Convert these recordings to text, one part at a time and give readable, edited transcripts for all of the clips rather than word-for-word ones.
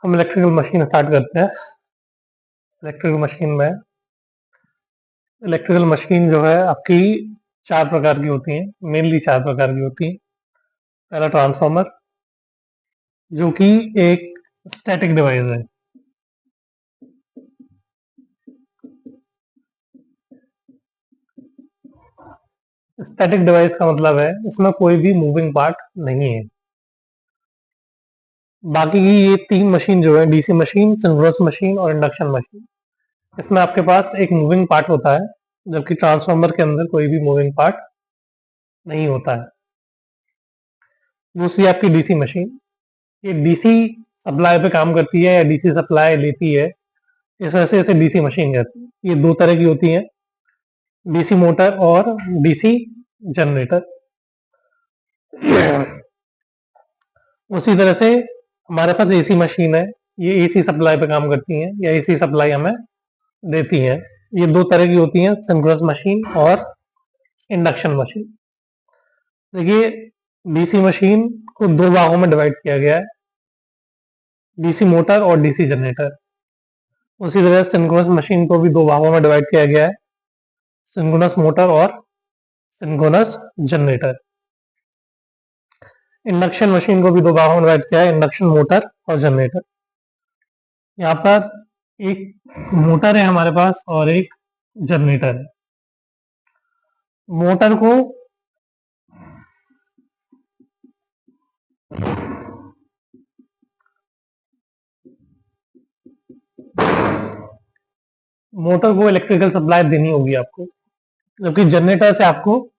हम electrical machine start करते हैं। इलेक्ट्रिकल मशीन जो है आपकी 4 प्रकार की होती हैं, मेनली 4 प्रकार की होती हैं। पहला ट्रांसफार्मर, जो कि एक स्टैटिक डिवाइस है। स्टैटिक डिवाइस का मतलब है इसमें कोई भी मूविंग पार्ट नहीं है। बाकी की ये 3 मशीन जो है, डीसी मशीन, सिंक्रोनस मशीन और इंडक्शन मशीन, इसमें आपके पास एक मूविंग पार्ट होता है, जबकि ट्रांसफार्मर के अंदर कोई भी मूविंग पार्ट नहीं होता है। दूसरी आपकी डीसी मशीन, ये डीसी सप्लाई पे काम करती है या डीसी सप्लाई लेती है, इस वजह से इसे डीसी मशीन कहते हैं। ये 2 तरह की होती हैं, डीसी मोटर और डीसी जनरेटर। उसी तरह से हमारे पास एसी मशीन है, ये एसी सप्लाई पे काम करती हैं या एसी सप्लाई हमें देती हैं। ये 2 तरह की होती हैं, सिंक्रोनस मशीन और इंडक्शन मशीन। देखिए, डीसी मशीन को 2 भागों में डिवाइड किया गया है, डीसी मोटर और डीसी जनरेटर। उसी तरह सिंक्रोनस मशीन को भी 2 भागों में डिवाइड किया गया है, सिंक्रोनस मोटर और सिंक्रोनस जनरेटर। इंडक्शन मशीन को भी 2 भागों में डिवाइड किया है, इंडक्शन मोटर और जनरेटर। यहाँ पर एक मोटर है हमारे पास और एक जनरेटर है। मोटर को इलेक्ट्रिकल सप्लाई देनी होगी आपको, जबकि जनरेटर से आपको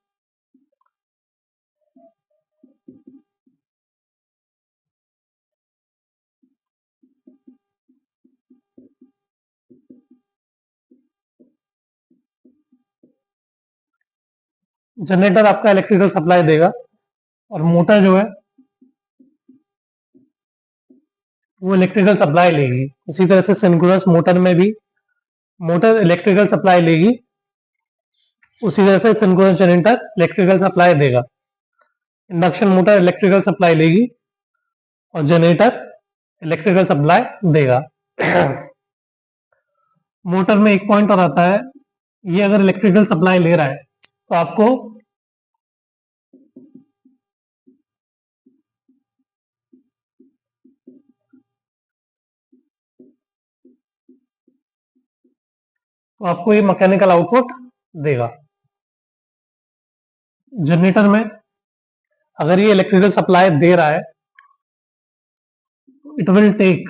जनरेटर आपका इलेक्ट्रिकल सप्लाई देगा और मोटर जो है वो इलेक्ट्रिकल सप्लाई लेगी। उसी तरह से सिंक्रोनस मोटर में भी मोटर इलेक्ट्रिकल सप्लाई लेगी, उसी तरह से सिंक्रोनस जनरेटर इलेक्ट्रिकल सप्लाई देगा। इंडक्शन मोटर इलेक्ट्रिकल सप्लाई लेगी और जनरेटर इलेक्ट्रिकल सप्लाई देगा। मोटर में एक पॉइंट और आता है, ये अगर इलेक्ट्रिकल सप्लाई ले रहा है तो आपको ये मैकेनिकल आउटपुट देगा। जनरेटर में अगर ये इलेक्ट्रिकल सप्लाई दे रहा है, it will take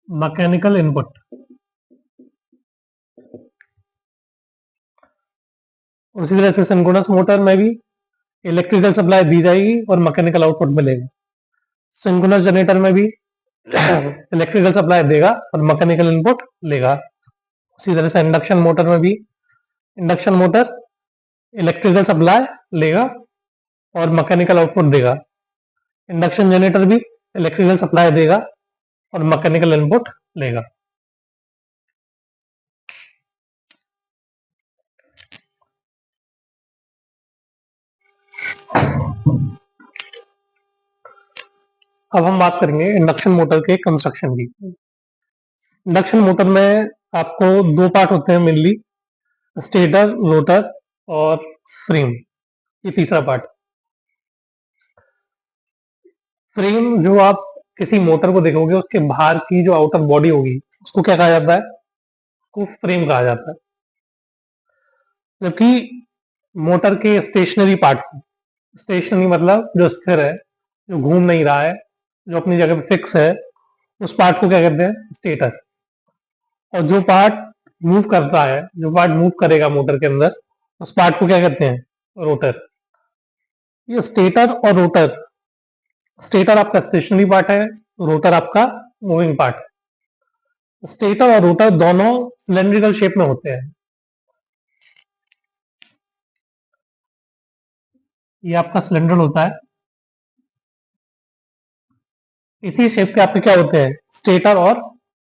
mechanical input. उसी तरह से सिंक्रोनस मोटर में भी इलेक्ट्रिकल सप्लाई दी जाएगी और मैकेनिकल आउटपुट मिलेगा। सिंक्रोनस जनरेटर में भी इलेक्ट्रिकल सप्लाई देगा और मैकेनिकल इनपुट लेगा। उसी तरह से इंडक्शन मोटर में भी इंडक्शन मोटर इलेक्ट्रिकल सप्लाई लेगा और मैकेनिकल आउटपुट देगा। इंडक्शन जनरेटर भी इलेक्ट्रिकल सप्लाई देगा और मैकेनिकल इनपुट लेगा। अब हम बात करेंगे इंडक्शन मोटर के कंस्ट्रक्शन की। इंडक्शन मोटर में आपको 2 पार्ट होते हैं मेनली, स्टेटर, रोटर और फ्रेम। ये तीसरा पार्ट। फ्रेम जो आप किसी मोटर को देखोगे, उसके बाहर की जो आउटर बॉडी होगी उसको क्या कहा जाता है? उसको फ्रेम कहा जाता है। जबकि मोटर के स्टेशनरी पार्ट, स्टेशनरी मतलब जो स्थिर है, जो घूम नहीं रहा है, जो अपनी जगह पे फिक्स है, उस पार्ट को क्या कहते हैं? स्टेटर। और जो पार्ट मूव करता है, जो पार्ट मूव करेगा मोटर के अंदर, उस पार्ट को क्या कहते हैं? रोटर। ये स्टेटर और रोटर, स्टेटर आपका स्टेशनरी पार्ट है, रोटर आपका मूविंग पार्ट है। स्टेटर और रोटर दोनों सिलेंड्रिकल शेप में होते हैं। ये आपका सिलेंडर होता है, इसी शेप के आपके क्या होते हैं? स्टेटर और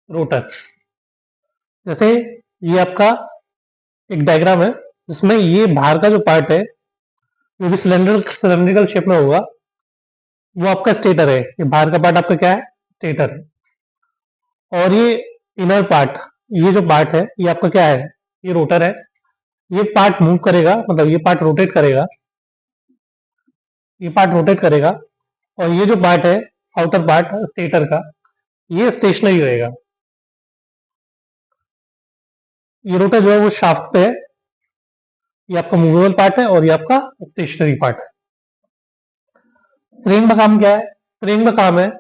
रोटर। जैसे ये आपका एक डायग्राम है जिसमें ये बाहर का जो पार्ट है वो भी सिलेंड्रिकल शेप में होगा, वो आपका स्टेटर है। ये बाहर का पार्ट आपका क्या है? स्टेटर है। और ये इनर पार्ट, ये जो पार्ट है ये आपका क्या है? ये रोटर है। ये पार्ट मूव करेगा, मतलब ये पार्ट रोटेट करेगा, ये पार्ट रोटेट करेगा। और ये जो पार्ट है, आउटर पार्ट स्टेटर का, ये स्टेशनरी रहेगा। ये रोटर जो है वो शाफ्ट पे है। ये आपका मूवेबल पार्ट है और ये आपका स्टेशनरी पार्ट है। क्रेन का काम क्या है? क्रेन का काम है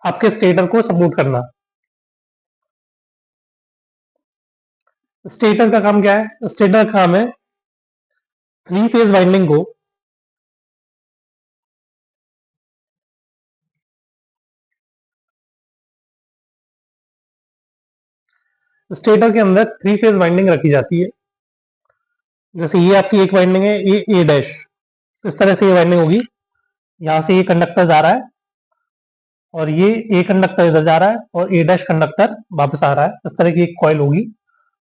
आपके स्टेटर को सपोर्ट करना। स्टेटर का काम क्या है? स्टेटर का काम है 3 फेज वाइंडिंग को स्टेटर के अंदर 3 फेज वाइंडिंग रखी जाती है। जैसे ये आपकी एक वाइंडिंग है, ये ए डैश, इस तरह से ये वाइंडिंग होगी। यहां से ये कंडक्टर जा रहा है और ये ए कंडक्टर इधर जा रहा है और ए डैश कंडक्टर वापस आ रहा है। इस तरह की एक कॉइल होगी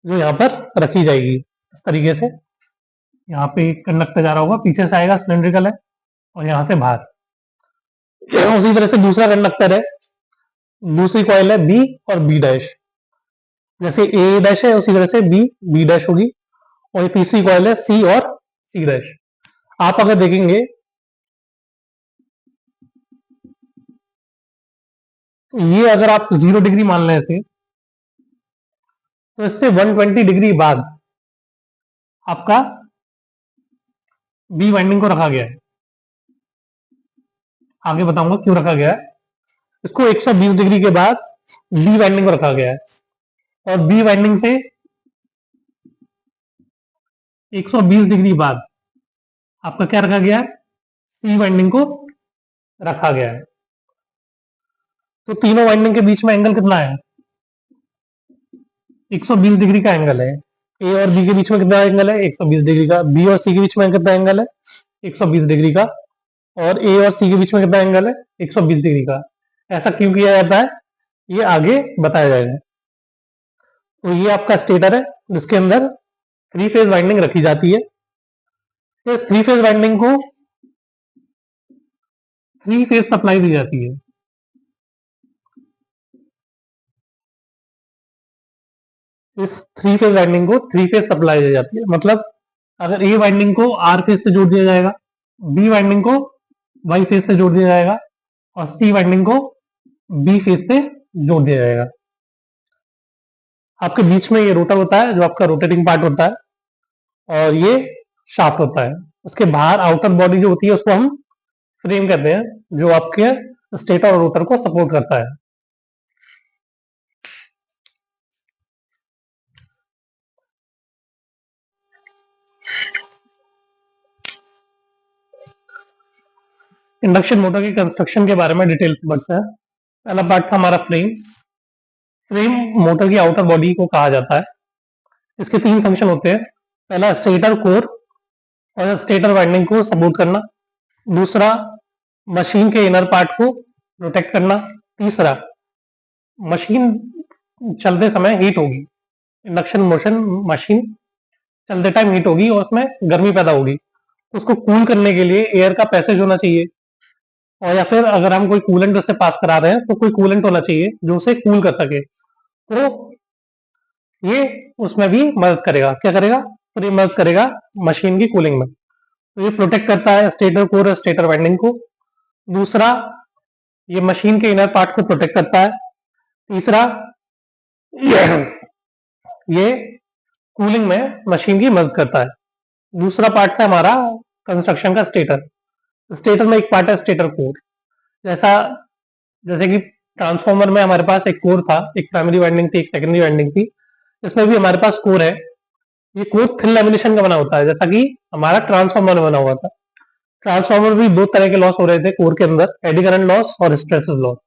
जो यहाँ पर रखी जाएगी इस तरीके से। यहाँ पे एक कंडक्टर जा रहा होगा, पीछे से आएगा, सिलेंड्रिकल है, और यहाँ से बाहर। उसी तरह से दूसरा कंडक्टर है, दूसरी कॉइल है बी और बी डैश। जैसे ए डैश है उसी तरह से बी बी डैश होगी। और ये तीसरी कॉइल है सी और सी डैश। आप अगर देखेंगे ये अगर आप 0 डिग्री मान लें थे तो इससे 120 डिग्री बाद आपका बी वाइंडिंग को रखा गया है। आगे बताऊंगा क्यों रखा गया है। इसको 120 डिग्री के बाद बी वाइंडिंग को रखा गया है और बी वाइंडिंग से 120 डिग्री बाद आपका क्या रखा गया है? सी वाइंडिंग को रखा गया है। तो तीनों वाइंडिंग के बीच में एंगल कितना है? 120 डिग्री का एंगल है। ए और बी के बीच में कितना एंगल है? 120 डिग्री का। बी और सी के बीच में कितना एंगल है? 120 डिग्री का। और ए और सी के बीच में कितना एंगल है? 120 डिग्री का। ऐसा क्यों किया जाता है ये आगे बताया जाएगा। तो ये आपका स्टेटर है जिसके अंदर 3 फेज वाइंडिंग रखी जाती है। तो इस 3 फेज वाइंडिंग को 3 फेज सप्लाई दी जाती है। इस 3 फेज वाइंडिंग को 3 फेज सप्लाई दी जाती है। मतलब अगर ए वाइंडिंग को आर फेज से जोड़ दिया जाएगा, बी वाइंडिंग को वाई फेज से जोड़ दिया जाएगा और सी वाइंडिंग को बी फेज से जोड़ दिया जाएगा। आपके बीच में ये रोटर होता है जो आपका रोटेटिंग पार्ट होता है और ये शाफ्ट होता है। उसके बाहर आउटर बॉडी जो होती है उसको हम फ्रेम कहते हैं, जो आपके स्टेटर और रोटर को सपोर्ट करता है। इंडक्शन मोटर के कंस्ट्रक्शन के बारे में डिटेल से बढ़ते हैं। पहला पार्ट था हमारा फ्रेम। फ्रेम मोटर की आउटर बॉडी को कहा जाता है। इसके 3 फंक्शन होते हैं। पहला स्टेटर कोर और स्टेटर वाइंडिंग को सपोर्ट करना। दूसरा मशीन के इनर पार्ट को प्रोटेक्ट करना। तीसरा मशीन चलते समय हीट होगी, इंडक्शन मोशन मशीन चलते टाइम हीट होगी और उसमें गर्मी पैदा होगी। उसको कूल करने के लिए एयर का पैसेज होना चाहिए, और या फिर अगर हम कोई कूलेंट उससे पास करा रहे हैं तो कोई कूलेंट होना चाहिए जो उसे कूल कर सके। तो ये उसमें भी मदद करेगा। क्या करेगा? तो ये मदद करेगा मशीन की कूलिंग में। तो ये प्रोटेक्ट करता है स्टेटर कोर और स्टेटर वाइंडिंग को। दूसरा, ये मशीन के इनर पार्ट को प्रोटेक्ट करता है। तीसरा, ये कूलिंग में मशीन की मदद करता है। दूसरा पार्ट है हमारा कंस्ट्रक्शन का स्टेटर। स्टेटर में एक पार्ट है स्टेटर कोर। जैसा जैसे कि ट्रांसफॉर्मर में हमारे पास एक कोर था, एक प्राइमरी वाइंडिंग थी, एक सेकेंडरी वाइंडिंग थी। इसमें भी हमारे पास कोर है। ये कोर थिन लेमिनेशन का बना होता है, जैसा कि हमारा ट्रांसफॉर्मर बना हुआ था। ट्रांसफॉर्मर भी 2 तरह के लॉस हो रहे थे कोर के अंदर, एडी करंट लॉस और हिस्टैरिसीस लॉस।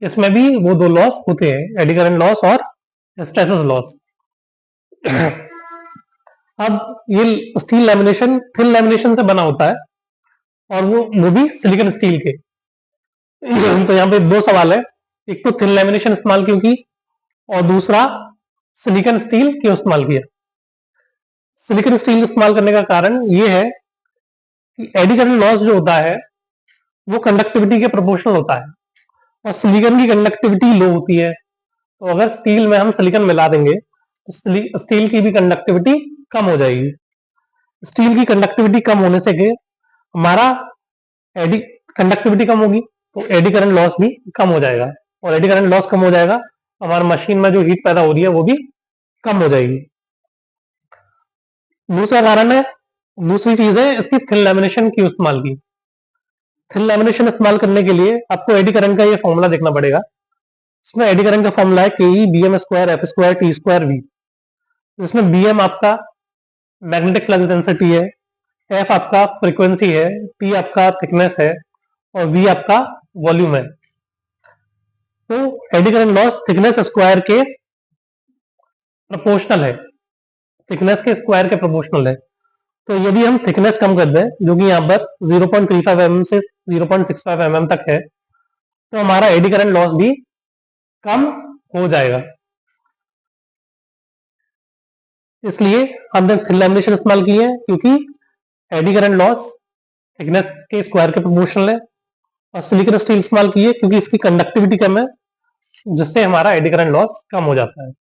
इसमें भी वो 2 लॉस होते हैं, एडी करंट लॉस और हिस्टैरिसीस लॉस। अब ये स्टील लैमिनेशन थिन लैमिनेशन से बना होता है और वो भी सिलिकॉन स्टील के। तो यहाँ पे 2 सवाल है, एक तो थिन लैमिनेशन इस्तेमाल क्यों की और दूसरा सिलिकॉन स्टील क्यों इस्तेमाल किया। सिलिकॉन स्टील इस्तेमाल करने का कारण ये है कि एडी करंट लॉस जो होता है वो कंडक्टिविटी के प्रोपोर्शनल होता है, और सिलिकॉन की कंडक्टिविटी लो होती है। तो अगर स्टील में हम सिलिकॉन मिला देंगे तो स्टील की भी कंडक्टिविटी कम हो जाएगी। स्टील की कंडक्टिविटी कम होने से हमारा एडी कंडक्टिविटी कम होगी तो एडी करंट लॉस भी कम हो जाएगा, और एडी करंट लॉस कम हो जाएगा तो हमारे मशीन में जो हीट पैदा हो रही है वो भी कम हो जाएगी। दूसरा कारण है, दूसरी चीज है इसकी थिन लैमिनेशन की इस्तेमाल की। थिन लैमिनेशन इस्तेमाल करने के लिए आपको एडी करंट का ये फॉर्मूला देखना पड़ेगा। इसमें एडी करंट का फॉर्मूला है K E B M square F square T square V, जिसमें बी एम आपका मैग्नेटिक फ्लक्स डेंसिटी है, एफ आपका फ्रीक्वेंसी है, टी आपका थिकनेस है, और वी आपका वॉल्यूम है। तो eddy current loss thickness square के प्रोपोर्शनल है, थिकनेस के स्क्वायर के प्रोपोर्शनल है। तो यदि हम थिकनेस कम कर दें, जो कि यहाँ पर 0.35 mm से 0.65 mm तक है, तो हमारा एडी करंट लॉस भी कम हो जाएगा। इसलिए हमने थिन लैमिनेशन इस्तेमाल की है, क्योंकि एडी करंट लॉस थिकनेस के स्क्वायर के प्रोपोर्शनल है, और सिलिकॉन स्टील इस्तेमाल की है क्योंकि इसकी कंडक्टिविटी कम है, जिससे हमारा एडी करंट लॉस कम हो जाता है।